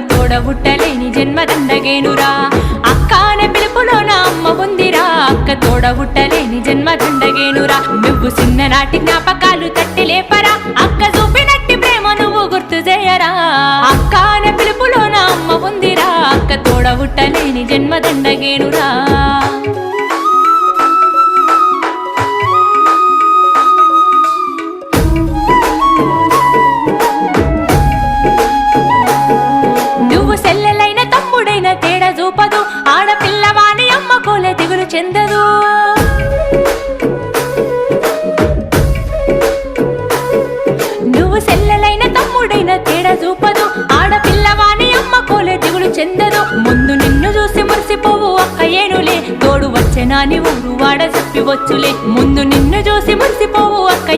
తోడబుట్టలేని జన్మ దండగేనురా అక్కాన పిలుపులోన అమ్మ ఉందిరా అక్క తోడబుట్టలేని జన్మ దండగేనురా నువ్వు చిన్ననాటి జ్ఞాపకాలు తట్టి లేపరా అక్క చూపినట్టి ప్రేమ నువ్వు గుర్తు చేయరా అక్కాన పిలుపులోన అమ్మ ఉందిరా అక్క తోడబుట్టలేని జన్మ దండగేనురా సెల్లెలైన తమ్ముడైన తేడా చూపదు ఆడపిల్లవాని అమ్మ కోలే దిగులు చెందదు నువ్వు సెల్లెలైన తమ్ముడైన తేడా చూపదు ఆడపిల్లవాని అమ్మ కోలే దిగులు చెందదు ముందు నిన్ను చూసి మురిసిపోవు అక్క ఏనులే తోడు వచ్చేనాని ఊరు వాడ చెప్పి వచ్చులే ముందు నిన్ను చూసి మురిసిపోవు